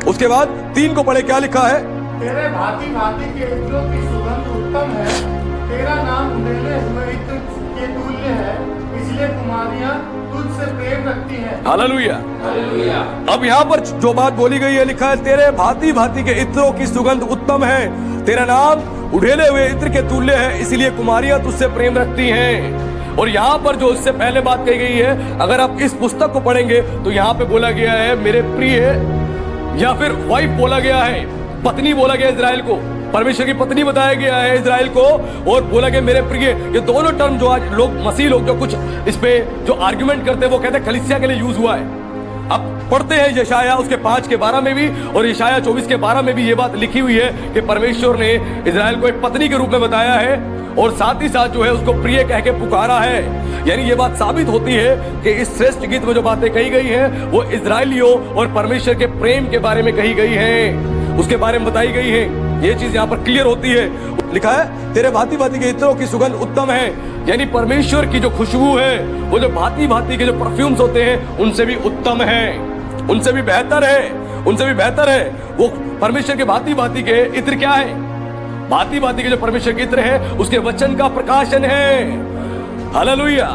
उसके बाद 3 को पढ़े, क्या लिखा है? तेरे भांति भांति के इत्रों की सुगंध उत्तम है, तेरा नाम उंडेले हुए इत्र के तुल्य है, इसलिए कुमारियां तुझसे प्रेम रखती हैं। हालेलुया। अब यहाँ पर जो बात बोली गई है, लिखा है तेरे भांति भांति के इत्रों की सुगंध उत्तम है, तेरा नाम उड़ेले हुए इत्र के तुल्य है, इसलिए कुमारियां तुझसे प्रेम रखती हैं। और यहाँ पर जो इससे पहले बात कही गई है, अगर आप इस पुस्तक को पढ़ेंगे तो यहाँ पे बोला गया है मेरे प्रिय, या फिर वाइफ बोला गया है, पत्नी बोला गया इजराइल को, परमेश्वर की पत्नी बताया गया है इजराइल को, और बोला गया मेरे प्रिय। ये दोनों टर्म जो आज लोग मसीह लोग जो कुछ इस पे जो आर्गुमेंट करते हैं वो कहते हैं कलीसिया के लिए यूज हुआ है। अब पढ़ते हैं यशाया उसके 5 के 12 में भी और यशाया 24 के 12 में भी ये बात लिखी हुई है कि परमेश्वर ने इजराइल को एक पत्नी के रूप में बताया है और साथ ही साथ जो है उसको प्रिय कह के पुकारा है। यानी ये बात साबित होती है कि इस श्रेष्ठ गीत में जो बातें कही गई हैं वो इजराइलियों और परमेश्वर के प्रेम के बारे में कही गई हैं, उसके बारे में बताई गई है। ये चीज यहाँ पर क्लियर होती है। लिखा है तेरे भांति भांति के इत्रों की सुगंध उत्तम है, यानी परमेश्वर की जो खुशबू है वो जो भांति भांति के जो परफ्यूम्स होते हैं उनसे भी उत्तम है, उनसे भी बेहतर है, उनसे भी बेहतर है। वो परमेश्वर के भांति भांति के इत्र क्या है? भांति भांति के जो परमेश्वर के इत्र है उसके वचन का प्रकाशन है। हालेलुया,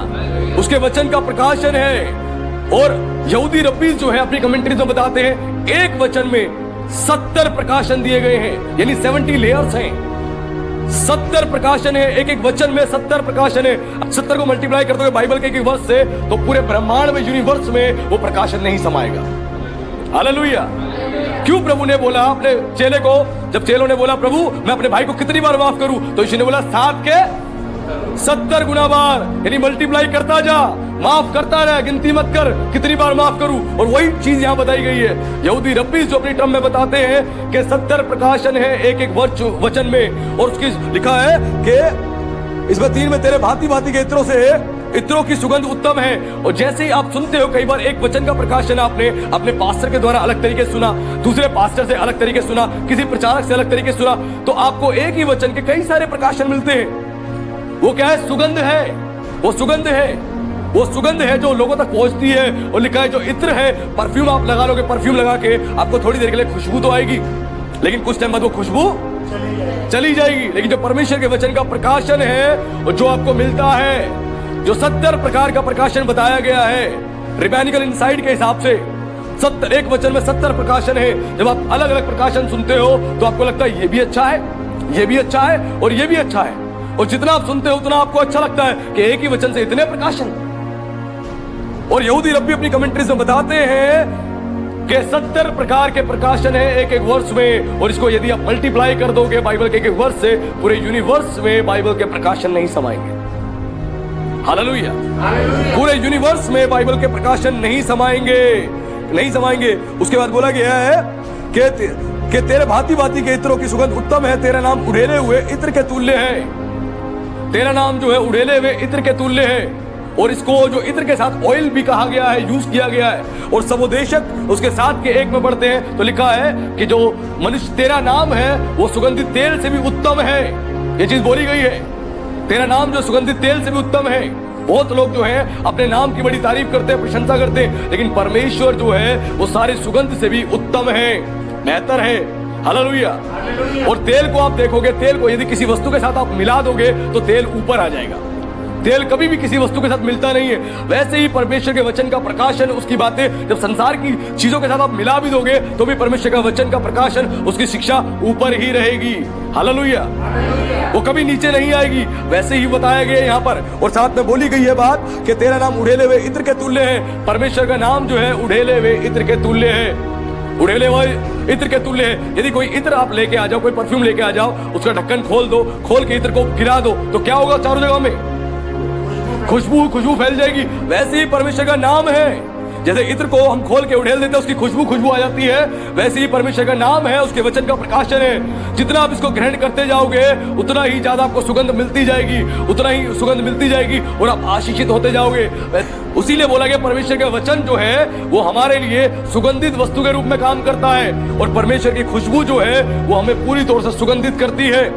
उसके वचन का प्रकाशन है। और यहूदी रब्बी जो है अपनी कमेंट्रीज में बताते हैं एक वचन में 70 प्रकाशन दिए गए हैं, यानी 70 लेयर्स हैं, 70 प्रकाशन है। एक एक वचन में 70 प्रकाशन है। 70 को मल्टीप्लाई कर दोगे बाइबल के एक वर्ष से तो पूरे ब्रह्मांड में, यूनिवर्स में वो प्रकाशन नहीं समाएगा। हालेलुया। क्यों प्रभु ने बोला अपने चेले को, जब चेलों ने बोला प्रभु मैं अपने भाई को कितनी बार माफ करूं, तो यीशु ने बोला 7 के 70 गुना बार, यानी मल्टीप्लाई करता जा, माफ करता रह, गिनती मत कर कितनी बार माफ करूं। और वही चीज यहां बताई गई है। यहूदी रब्बी जो अपनी टर्म में बताते हैं कि 70 प्रकाशन है एक एक वचन में, और उसकी लिखा है कि इसमें 3 में तेरे भांति भांति के इत्रों से इत्रों की सुगंध उत्तम है। और जैसे ही आप सुनते हो, कई बार एक वचन का प्रकाशन आपने अपने पास्टर के द्वारा अलग तरीके से सुना, दूसरे पास्टर से अलग तरीके से सुना, किसी प्रचारक से अलग तरीके से सुना, तो आपको एक ही वचन के कई सारे प्रकाशन मिलते हैं। वो क्या है? सुगंध है। वो सुगंध है, वो सुगंध है जो लोगों तक पहुंचती है। और लिखा है जो इत्र है, परफ्यूम आप लगा लोगे, परफ्यूम लगा के आपको थोड़ी देर के लिए खुशबू तो आएगी, लेकिन कुछ टाइम बाद वो खुशबू चली जाएगी। लेकिन जो परमेश्वर के वचन का प्रकाशन है और जो आपको मिलता है, जो 70 प्रकार का प्रकाशन बताया गया है रिबैनिकल इनसाइट के हिसाब से, 70 एक वचन में 70 प्रकाशन है। जब आप अलग अलग प्रकाशन सुनते हो तो आपको लगता है ये भी अच्छा है, ये भी अच्छा है और ये भी अच्छा है। और जितना आप सुनते हो उतना आपको अच्छा लगता है कि एक ही वचन से इतने प्रकाशन। और यहूदी रब्बी अपनी कमेंट्रीज में बताते हैं कि 70 प्रकार के प्रकाशन है एक एक वर्ष में, और इसको यदि आप मल्टीप्लाई कर दोगे बाइबल के एक एक वर्ष से, पूरे यूनिवर्स में बाइबल के प्रकाशन नहीं समाएंगे। हालेलुया। पूरे यूनिवर्स में बाइबल के प्रकाशन नहीं समाएंगे, नहीं समाएंगे। उसके बाद बोला गया है कि तेरे भांति भांति के इत्रों की सुगंध उत्तम है, तेरा नाम उड़ेले हुए इत्र के तुल्य है। तेरा नाम जो है उड़ेले हुए इत्र के तुल्य है। और इसको जो इत्र के साथ ऑयल भी कहा गया है, यूज किया गया है। और सबोदेशक उसके साथ के एक में पढ़ते हैं तो लिखा है कि जो मनुष्य तेरा नाम है वो सुगंधित तेल से भी उत्तम है। ये चीज बोली गई है, तेरा नाम जो सुगंधित तेल से भी उत्तम है। बहुत लोग जो है अपने नाम की बड़ी तारीफ करते हैं, प्रशंसा करते हैं, लेकिन परमेश्वर जो है वो सारी सुगंध से भी उत्तम है, बेहतर है। हालेलुया। और तेल को आप देखोगे, तेल को यदि किसी वस्तु के साथ आप मिला दोगे तो तेल ऊपर आ जाएगा। तेल कभी भी किसी वस्तु के साथ मिलता नहीं है। वैसे ही परमेश्वर के वचन का प्रकाशन, उसकी बातें जब संसार की चीजों के साथ आप मिला भी दोगे तो भी परमेश्वर का वचन का प्रकाशन, उसकी शिक्षा ऊपर ही रहेगी। हालेलुया, वो कभी नीचे नहीं आएगी। वैसे ही बताया गया यहाँ पर। और साथ में बोली गई है बात कि तेरा नाम उड़ेले हुए इत्र के तुल्य है। परमेश्वर का नाम जो है उड़ेले हुए इत्र के तुल्य है, उड़ेले हुए इत्र के तुल्य है। यदि कोई इत्र आप लेके आ जाओ, कोई परफ्यूम लेके आ जाओ, उसका ढक्कन खोल दो, खोल के इत्र को गिरा दो, तो क्या होगा? चारों जगह में खुशबू फैल जाएगी। वैसे ही परमेश्वर का नाम है। जैसे इत्र को हम खोल के उड़ेल देते हैं, उसकी खुशबू आ जाती है, वैसे ही परमेश्वर का नाम है, उसके वचन का प्रकाशन है। जितना आप इसको ग्रहण करते जाओगे उतना ही ज्यादा आपको सुगंध मिलती जाएगी, उतना ही सुगंध मिलती जाएगी और आप आशीषित होते जाओगे। उसीलिए बोला गया परमेश्वर का वचन जो है वो हमारे लिए सुगंधित वस्तु के रूप में काम करता है, और परमेश्वर की खुशबू जो है वो हमें पूरी तौर से सुगंधित करती है,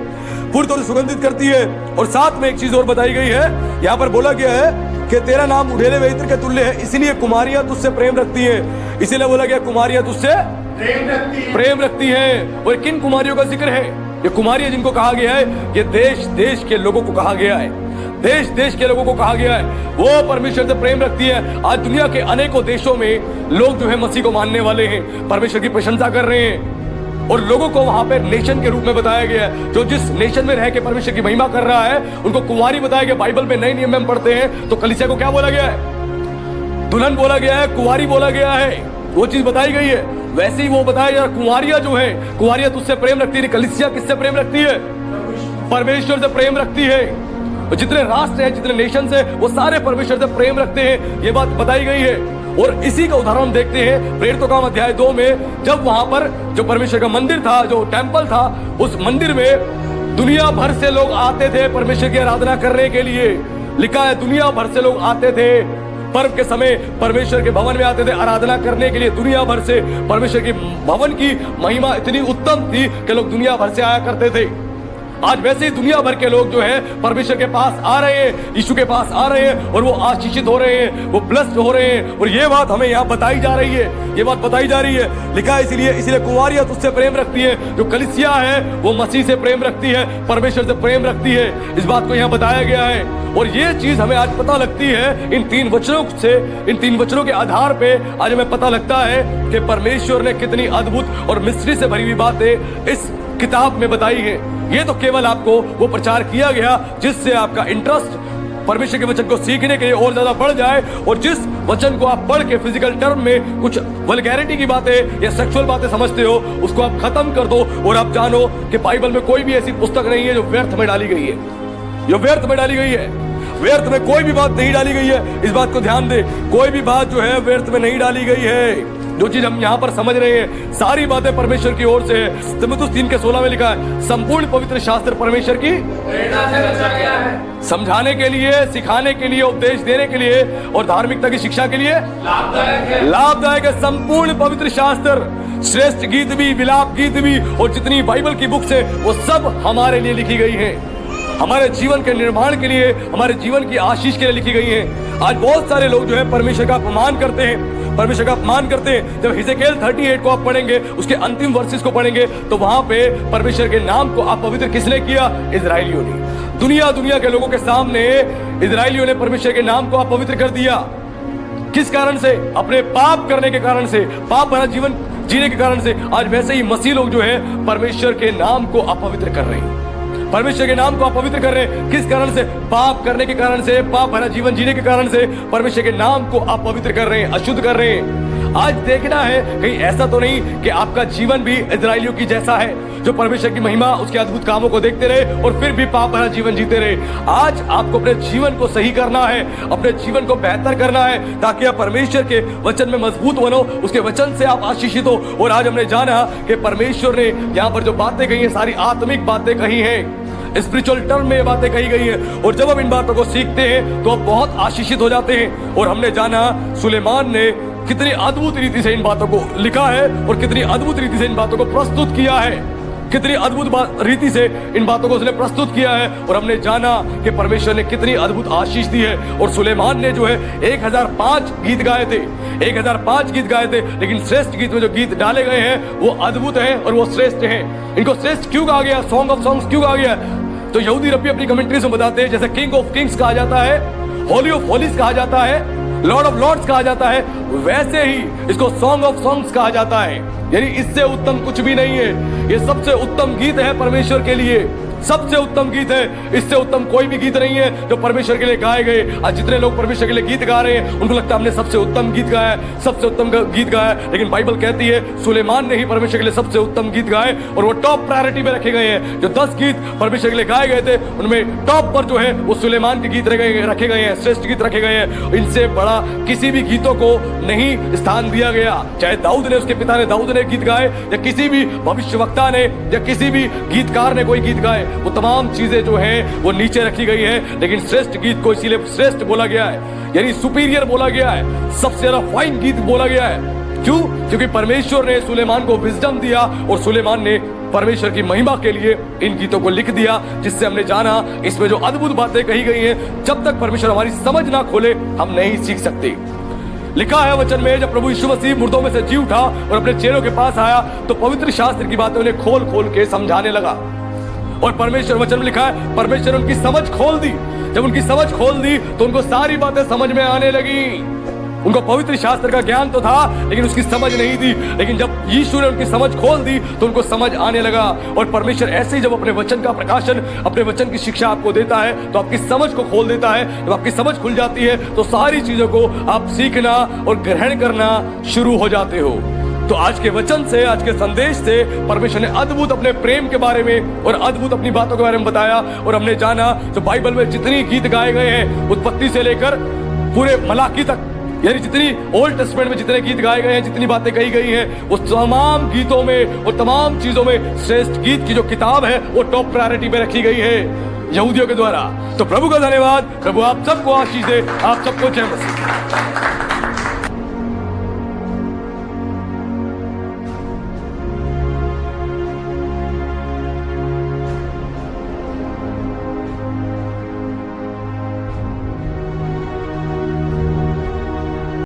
पूरी तौर से सुगंधित करती है। और साथ में एक चीज और बताई गई है, यहाँ पर बोला गया है कि तेरा नाम उड़ेले हुए इत्र के तुल्य है, इसलिए कुमारियां तुझसे प्रेम रखती हैं। इसीलिए बोला गया कुमारियां तुझसे प्रेम रखती हैं। और किन कुमारियों का जिक्र है? ये कुमारियां जिनको कहा गया है, ये देश देश के लोगों को कहा गया है, देश देश के लोगों को कहा गया है। वो परमेश्वर से प्रेम रखती है। आज दुनिया के अनेकों देशों में लोग जो है मसीह को मानने वाले हैं, परमेश्वर की प्रशंसा कर रहे हैं, और लोगों को वहां पे नेशन के रूप में बताया गया है। जो जिस नेशन में रह के परमेश्वर की महिमा कर रहा है, उनको कुंवारी बताया गया। बाइबल में नए नियम में हम पढ़ते हैं तो कलीसिया को क्या बोला गया है? दुल्हन बोला गया है, कुंवारी बोला गया है, वो चीज बताई गई है। वैसे ही वो बताया जा, कुंवारियां जो है, कुंवारियां तुझसे प्रेम रखती है। कलीसिया किससे प्रेम रखती है? परमेश्वर से प्रेम रखती है। जितने राष्ट्र हैं, जितने नेशन है, वो सारे परमेश्वर से प्रेम रखते हैं, ये बात बताई गई है। और इसी का उदाहरण देखते हैं प्रेरितों का अध्याय 2 में, जब वहां पर जो परमेश्वर का मंदिर था, जो टेंपल था, उस मंदिर में दुनिया भर से लोग आते थे परमेश्वर की आराधना करने के लिए। लिखा है दुनिया भर से लोग आते थे, पर्व के समय परमेश्वर के भवन में आते थे आराधना करने के लिए। दुनिया भर से परमेश्वर की भवन की महिमा इतनी उत्तम थी कि लोग दुनिया भर से आया करते थे। आज वैसे ही दुनिया भर के लोग जो है परमेश्वर के पास आ रहे हैं, यीशु के पास आ रहे हैं, और वो आशीषित हो रहे हैं, वो ब्लेस्ड हो रहे हैं। और ये बात हमें यहाँ बताई जा रही है, ये बात बताई जा रही है। लिखा है इसीलिए कुंवारियां तुझसे प्रेम रखती है। जो कलीसिया है वो मसीह से प्रेम रखती है, परमेश्वर से प्रेम रखती है। इस बात को यहाँ बताया गया है। और ये चीज हमें आज पता लगती है इन 3 वचनों से, इन 3 वचनों के आधार पे आज हमें पता लगता है कि परमेश्वर ने कितनी अद्भुत और मिस्ट्री से भरी हुई बातें इस किताब में बताई है। ये तो केवल आपको वो प्रचार किया गया जिससे आपका इंटरेस्ट परमेश्वर के वचन को सीखने के लिए और ज्यादा बढ़ जाए, और जिस वचन को आप पढ़ के फिजिकल टर्म में कुछ वल्गैरिटी की बातें या सेक्सुअल बातें समझते हो, उसको आप खत्म कर दो। और आप जानो कि बाइबल में कोई भी ऐसी पुस्तक नहीं है जो व्यर्थ में डाली गई है, जो व्यर्थ में डाली गई है। व्यर्थ में कोई भी बात नहीं डाली गई है, इस बात को ध्यान दे। कोई भी बात जो है व्यर्थ में नहीं डाली गई है। जो चीज हम यहाँ पर समझ रहे हैं, सारी बातें परमेश्वर की ओर से है। तीमुथियुस 3:16 में लिखा है, संपूर्ण पवित्र शास्त्र परमेश्वर की प्रेरणा से रचा गया है, समझाने के लिए, सिखाने के लिए, उपदेश देने के लिए और धार्मिकता की शिक्षा के लिए लाभदायक है। संपूर्ण पवित्र शास्त्र, श्रेष्ठ गीत भी, विलाप गीत भी, और जितनी बाइबल की बुक्स है वो सब हमारे लिए लिखी गई है, हमारे जीवन के निर्माण के लिए, हमारे जीवन की आशीष के लिए लिखी गई है। आज बहुत सारे लोग जो है परमेश्वर का अपमान करते हैं, परमेश्वर का अपमान करते हैं। जब हिजकिय्याह 38 को आप पढ़ेंगे, उसके अंतिम वर्सेस को पढ़ेंगे, तो वहां पे परमेश्वर के नाम को अपवित्र किसने किया? इजराइलियों ने। दुनिया के लोगों के सामने इजराइलियों ने परमेश्वर के नाम को अपवित्र कर दिया। किस कारण से? अपने पाप करने के कारण से, पाप भरा जीवन जीने के कारण से। आज वैसे ही मसीह लोग जो है परमेश्वर के नाम को अपवित्र कर रहे हैं, परमेश्वर के नाम को अपवित्र कर रहे हैं। किस कारण से? पाप करने के कारण से, पाप भरा जीवन जीने के कारण से परमेश्वर के नाम को अपवित्र कर रहे हैं, अशुद्ध कर रहे हैं। आज देखना है कहीं ऐसा तो नहीं कि आपका जीवन भी इजराइलियों की जैसा है, जो परमेश्वर की महिमा, उसके अद्भुत कामों को देखते रहे और फिर भी पाप भरा जीवन जीते रहे। आज आपको अपने जीवन को सही करना है, अपने जीवन को बेहतर करना है, ताकि आप परमेश्वर के वचन में मजबूत बनो, उसके वचन से आप आशीषित हो। और आज हमने जाना कि परमेश्वर ने यहाँ पर जो बातें कही है, सारी आत्मिक बातें कही हैं, स्पिरिचुअल टर्म में ये बातें कही गई है। और जब हम इन बातों को सीखते हैं तो हम बहुत आशीषित हो जाते हैं। और हमने जाना सुलेमान ने कितनी अद्भुत रीति से इन बातों को लिखा है और कितनी अद्भुत रीति से इन बातों को प्रस्तुत किया है, कितनी अद्भुत रीति से इन बातों को उसने प्रस्तुत किया है। और हमने जाना कि परमेश्वर ने कितनी अद्भुत आशीष दी है। और सुलेमान ने जो है 1005 गीत गाए थे, 1005 गीत गाए थे, लेकिन श्रेष्ठ गीत में जो गीत डाले गए हैं वो अद्भुत हैं और वो श्रेष्ठ हैं। इनको श्रेष्ठ क्यों कहा गया? सॉन्ग ऑफ सॉन्ग्स क्यों कहा गया? तो यहूदी रब्बी अपनी कमेंट्रीज में बताते हैं, जैसे किंग ऑफ किंग्स कहा जाता है, होली ऑफ होलीज कहा जाता है, लॉर्ड ऑफ लॉर्ड्स कहा जाता है, वैसे ही इसको सॉन्ग ऑफ सॉन्ग्स कहा जाता है। यानी इससे उत्तम कुछ भी नहीं है। ये सबसे उत्तम गीत है परमेश्वर के लिए, सबसे उत्तम गीत है। इससे उत्तम कोई भी गीत नहीं है जो परमेश्वर के लिए गाए गए। आज जितने लोग परमेश्वर के लिए गीत गा रहे हैं उनको लगता है हमने सबसे उत्तम गीत गाया है, सबसे उत्तम गीत गाया है। लेकिन बाइबल कहती है सुलेमान ने ही परमेश्वर के लिए सबसे उत्तम गीत गाए और वो टॉप प्रायोरिटी में रखे गए हैं। जो 10 गीत परमेश्वर के लिए गाए गए थे उनमें टॉप पर जो है वो सुलेमान के गीत रखे गए हैं, श्रेष्ठ गीत रखे गए हैं। इनसे बड़ा किसी भी गीतों को नहीं स्थान दिया गया। चाहे दाऊद ने, उसके पिता ने दाऊद ने गीत गाए, या किसी भी भविष्यवक्ता ने, या किसी भी गीतकार ने कोई गीत गाए, वो तमाम चीजें जो हैं वो नीचे रखी गई है। लेकिन श्रेष्ठ गीत को इसीलिए श्रेष्ठ बोला गया है, यानी सुपीरियर बोला गया है, सबसे ज्यादा फाइन गीत बोला गया है। क्यों? क्योंकि परमेश्वर ने सुलेमान को विजडम दिया और सुलेमान ने परमेश्वर की महिमा के लिए इन गीतों को लिख दिया, जिससे हमने जाना इसमें जो अद्भुत बातें कही गई हैं, जब तक परमेश्वर हमारी समझ ना खोले हम नहीं सीख सकते। लिखा है वचन में, जब प्रभु यीशु मसीह मुर्दों में से जी उठा और अपने चेलों के पास आया तो पवित्र शास्त्र की बातें उन्हें खोल खोल के समझाने लगा। और परमेश्वर वचन में लिखा है, परमेश्वर उनकी समझ खोल दी। जब उनकी समझ खोल दी तो उनको सारी बातें समझ में आने लगी। उनको पवित्र शास्त्र का ज्ञान तो था लेकिन उसकी समझ नहीं थी, लेकिन जब यीशु ने उनकी समझ खोल दी तो उनको समझ आने लगा। और परमेश्वर ऐसे ही जब अपने वचन का प्रकाशन, अपने वचन की शिक्षा आपको देता है तो आपकी समझ को खोल देता है। जब आपकी समझ खुल जाती है तो सारी चीजों को आप सीखना और ग्रहण करना शुरू हो जाते हो। तो आज के वचन से, आज के संदेश से परमेश्वर ने अद्भुत अपने प्रेम के बारे में और अद्भुत अपनी बातों के बारे में बताया। और हमने जाना जो बाइबल में जितनी गीत गाए गए हैं, उत्पत्ति से लेकर पूरे मलाकी तक, यानी जितनी ओल्ड टेस्टमेंट में जितने गीत गाए गए हैं, जितनी बातें कही गई हैं, उस तमाम गीतों में और तमाम चीजों में श्रेष्ठ गीत की जो किताब है वो टॉप प्रायोरिटी पे रखी गई है यहूदियों के द्वारा। तो प्रभु का धन्यवाद। प्रभु आप सबको आशीष दे। आप सबको जय मसीह।